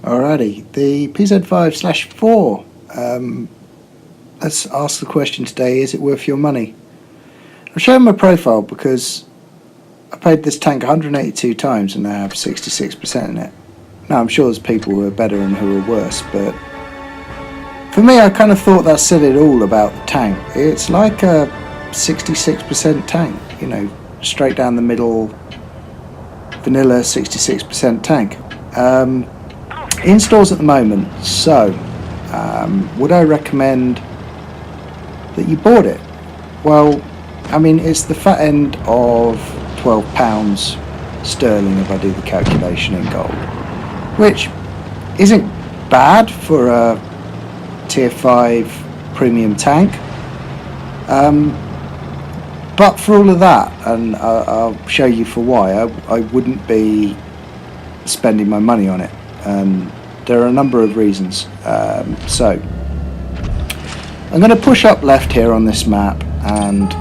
Alrighty, the Pz.V/4. Let's ask the question today, is it worth your money? I'm showing my profile because I played this tank 182 times and I have 66% in it. Now I'm sure there's people who are better and who are worse, but for me I kind of thought that said it all about the tank. It's like a 66% tank, you know, straight down the middle, vanilla 66% tank. In stores at the moment, so would I recommend that you bought it? Well, I mean, it's the fat end of £12 sterling if I do the calculation in gold, which isn't bad for a tier 5 premium tank, but for all of that, and I'll show you for why, I wouldn't be spending my money on it. There are a number of reasons. So I'm going to push up left here on this map and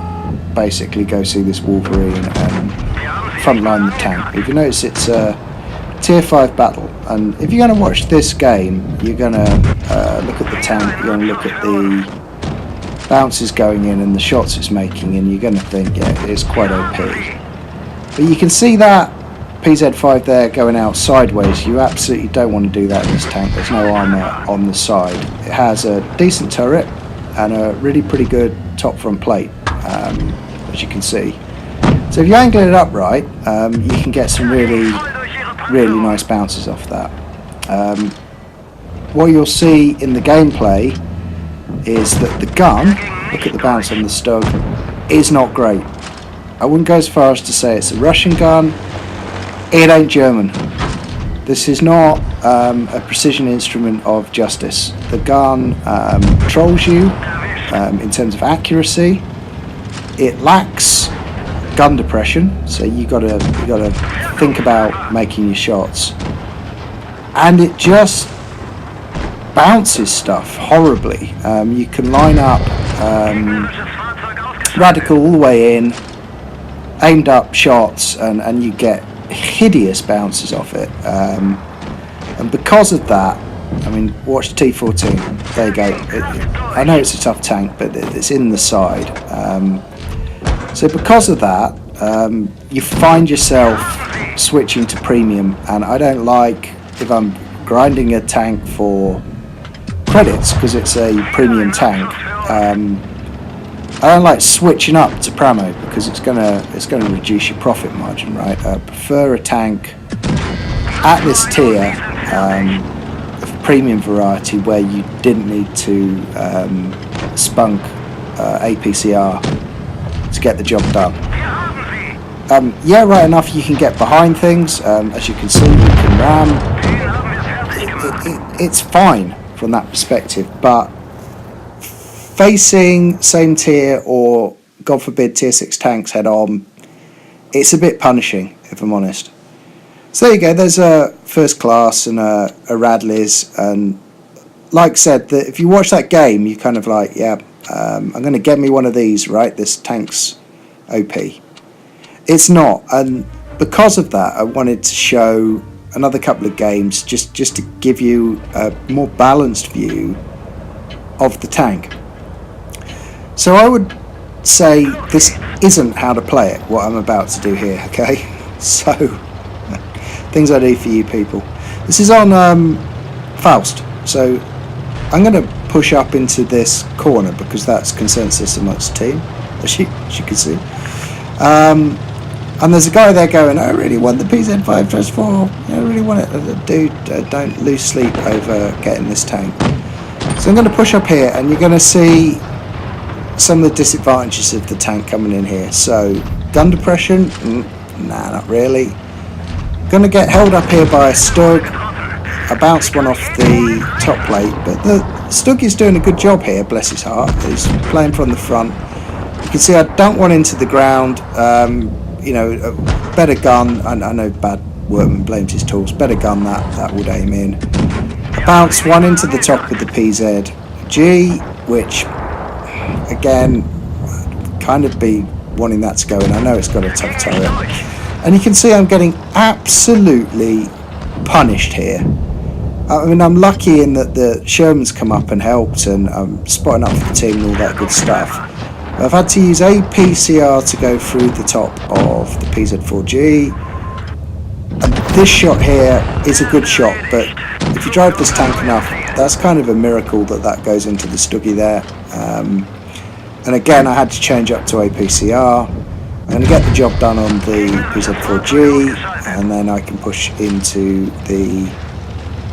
basically go see this Wolverine and frontline the tank. If you notice, it's a tier 5 battle, and if you're going to watch this game, you're going to look at the tank, you're going to look at the bounces going in and the shots it's making, and you're going to think, yeah, it's quite OP. But you can see that PZ5 there going out sideways. You absolutely don't want to do that in this tank. There's no armour on the side. It has a decent turret and a really pretty good top front plate, as you can see. So if you angle it up right, you can get some really nice bounces off that. What you'll see in the gameplay is that the gun, look at the bounce on the Stug, is not great. I wouldn't go as far as to say it's a Russian gun. It ain't German. This is not a precision instrument of justice. The gun trolls you in terms of accuracy. It lacks gun depression, so you gotta think about making your shots. And it just bounces stuff horribly. You can line up radical all the way in, aimed up shots, and you get hideous bounces off it, and because of that, I mean, watch T14, there you go. I know it's a tough tank, but it's in the side, so because of that, you find yourself switching to premium, and I don't like, if I'm grinding a tank for credits because it's a premium tank, I don't like switching up to Pramo because it's gonna reduce your profit margin, right? I prefer a tank at this tier of premium variety where you didn't need to spunk APCR to get the job done. Yeah, right enough, you can get behind things. As you can see, you can ram. It's fine from that perspective, but facing same tier or, God forbid, tier 6 tanks head on, it's a bit punishing, if I'm honest. So there you go, there's a first class and a Radleys, and like I said, that if you watch that game, you kind of like, yeah, I'm going to get me one of these, right? This tank's OP. It's not, and because of that, I wanted to show another couple of games just to give you a more balanced view of the tank. So I would say this isn't how to play it, what I'm about to do here, okay? So, things I do for you people. This is on Faust, so I'm going to push up into this corner because that's consensus amongst the team, as you can see. And there's a guy there going, I really want the Pz.V/4, I really want it. Dude, don't lose sleep over getting this tank. So I'm going to push up here, and you're going to see some of the disadvantages of the tank coming in here. So gun depression, nah, not really. Gonna get held up here by a Stug. I bounced one off the top plate, but the Stug is doing a good job here, bless his heart. He's playing from the front. You can see I don't want into the ground. You know, a better gun, I know bad workman blames his tools, better gun that would aim in. I bounced one into the top with the PZ-G, which again, kind of be wanting that to go in. I know it's got a tough turret, and you can see I'm getting absolutely punished here. I mean, I'm lucky in that the Sherman's come up and helped, and I'm spotting up for the team and all that good stuff. But I've had to use a PCR to go through the top of the Pz.V. And this shot here is a good shot, but if you drive this tank enough, that's kind of a miracle that goes into the Stuggy there. And again, I had to change up to APCR. I'm going to get the job done on the Pz.V, and then I can push into the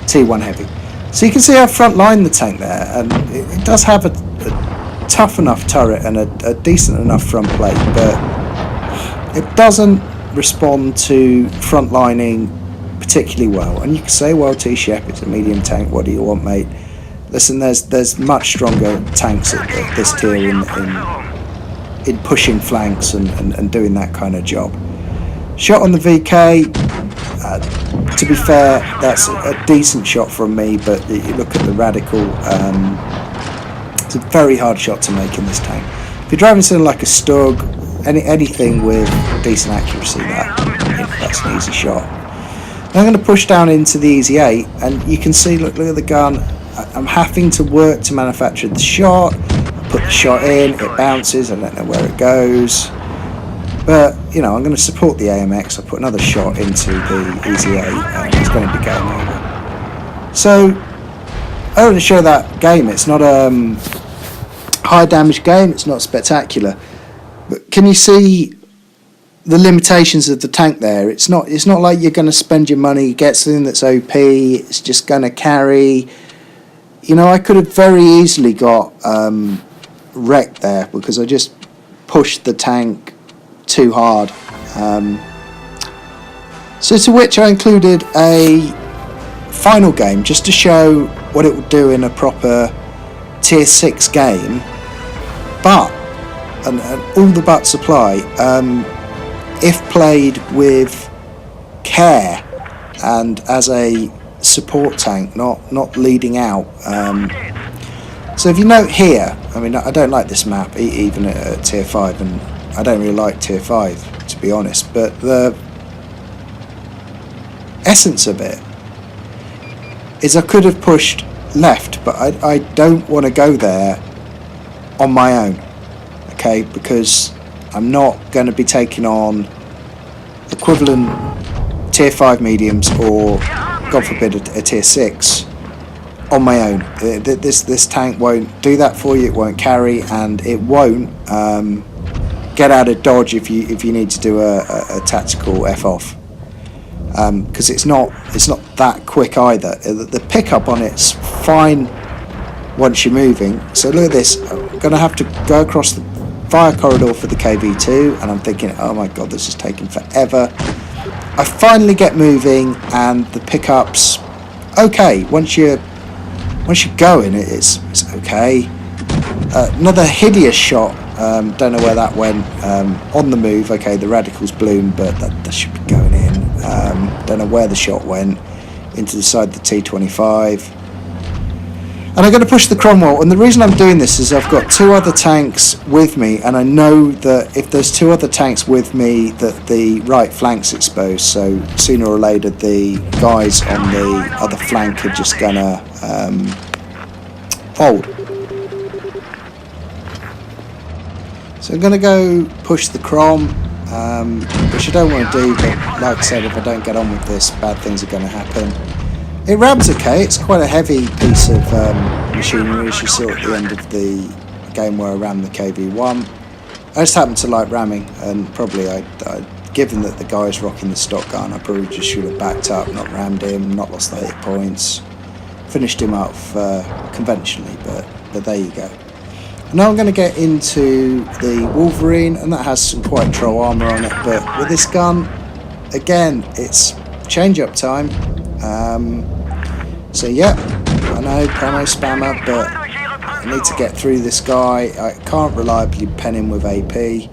T1 Heavy. So you can see I've front lined the tank there, and it does have a tough enough turret and a decent enough front plate, but it doesn't respond to front lining particularly well. And you can say, well, Tshep, it's a medium tank, what do you want, mate? Listen, there's much stronger tanks at this tier in pushing flanks and doing that kind of job. Shot on the VK, to be fair, that's a decent shot from me, but you look at the Radical, it's a very hard shot to make in this tank. If you're driving something like a Stug, anything with decent accuracy, that's an easy shot. Now I'm going to push down into the Easy 8, and you can see, look at the gun. I'm having to work to manufacture the shot. I put the shot in, it bounces, I don't know where it goes. But, you know, I'm going to support the AMX. I put another shot into the Easy 8, and it's going to be game over. So, I want to show that game. It's not a high damage game, it's not spectacular. But can you see the limitations of the tank there? It's not like you're going to spend your money, get something that's OP, it's just going to carry. You know, I could have very easily got wrecked there because I just pushed the tank too hard. So to which I included a final game just to show what it would do in a proper tier 6 game. But, and all the buts apply, if played with care and as a support tank, not leading out. So if you note here, I mean, I don't like this map even at tier 5, and I don't really like tier 5 to be honest, but the essence of it is I could have pushed left, but I don't want to go there on my own, okay, because I'm not going to be taking on equivalent tier 5 mediums or, God forbid, a tier 6 on my own. This tank won't do that for you, it won't carry, and it won't get out of dodge if you need to do a tactical F-off. Because it's not that quick either. The pickup on it's fine once you're moving. So look at this, I'm going to have to go across the fire corridor for the KV2, and I'm thinking, oh my god, this is taking forever. I finally get moving, and the pickup's okay. Once you're going, it's okay. Another hideous shot. Don't know where that went. On the move, okay, the Radical's bloom, but that should be going in. Don't know where the shot went. Into the side of the T25. And I'm going to push the Cromwell, and the reason I'm doing this is I've got 2 other tanks with me, and I know that if there's 2 other tanks with me that the right flank's exposed, so sooner or later the guys on the other flank are just going to fold. So I'm going to go push the Crom, which I don't want to do, but like I said, if I don't get on with this, bad things are going to happen. It rams okay, it's quite a heavy piece of machinery, as you saw at the end of the game where I rammed the KV1. I just happened to like ramming, and probably given that the guy's rocking the stock gun, I probably just should have backed up, not rammed him, not lost the hit points, finished him off conventionally, but there you go. Now I'm going to get into the Wolverine, and that has some quite troll armour on it, but with this gun, again, it's change-up time. So yeah, I know, promo spammer, but I need to get through this guy. I can't reliably pen him with AP.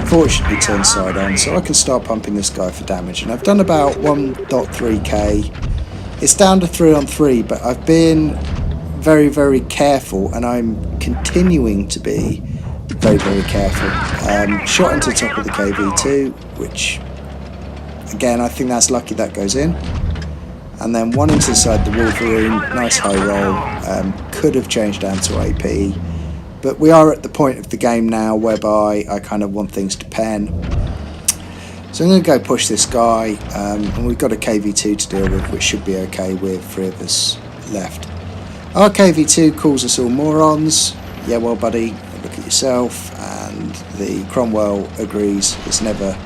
Fortunately turned side on, so I can start pumping this guy for damage. And I've done about 1.3k. It's down to 3 on 3, but I've been very, very careful, and I'm continuing to be very, very careful. Shot into the top of the KV2, which, again, I think that's lucky that goes in. And then one into the side, the Wolverine, nice high roll, could have changed down to AP, but we are at the point of the game now whereby I kind of want things to pen. So I'm going to go push this guy, and we've got a KV2 to deal with, which should be okay with 3 of us left. Our KV2 calls us all morons. Yeah, well buddy, look at yourself. And the Cromwell agrees. It's never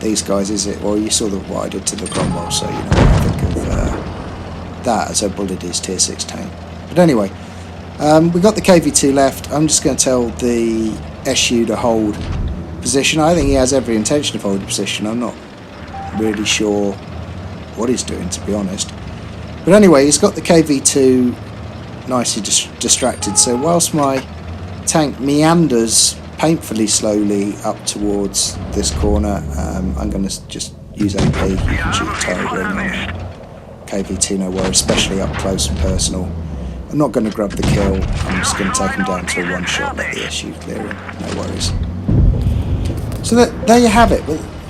these guys, is it? Well, you saw what I did to the Cromwell, so you know what I think of that as I bullied his tier 6 tank. But anyway, we got the KV2 left. I'm just going to tell the SU to hold position. I think he has every intention of holding position. I'm not really sure what he's doing, to be honest. But anyway, he's got the KV2 nicely distracted. So whilst my tank meanders painfully slowly up towards this corner, I'm going to just use AP. You can shoot a turret ring on it. KV2 no worries, especially up close and personal. I'm not going to grab the kill. I'm just going to take him down to a one shot, let the SU clear him. No worries. So there you have it.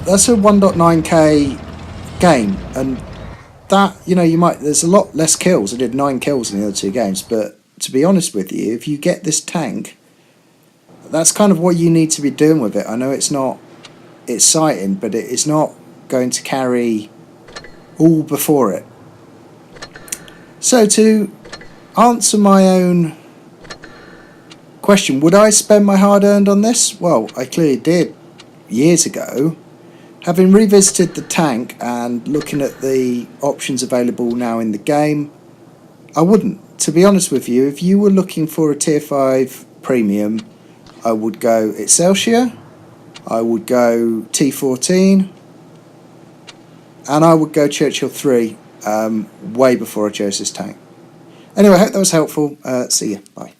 That's a 1.9k game, and that, you know, there's a lot less kills. I did 9 kills in the other 2 games, but to be honest with you, if you get this tank, that's kind of what you need to be doing with it. I know it's not exciting, but it is not going to carry all before it. So to answer my own question, would I spend my hard-earned on this? Well, I clearly did years ago. Having revisited the tank and looking at the options available now in the game, I wouldn't. To be honest with you, if you were looking for a tier 5 premium, I would go Excelsior, I would go T14, and I would go Churchill 3 way before I chose this tank. Anyway, I hope that was helpful. See ya. Bye.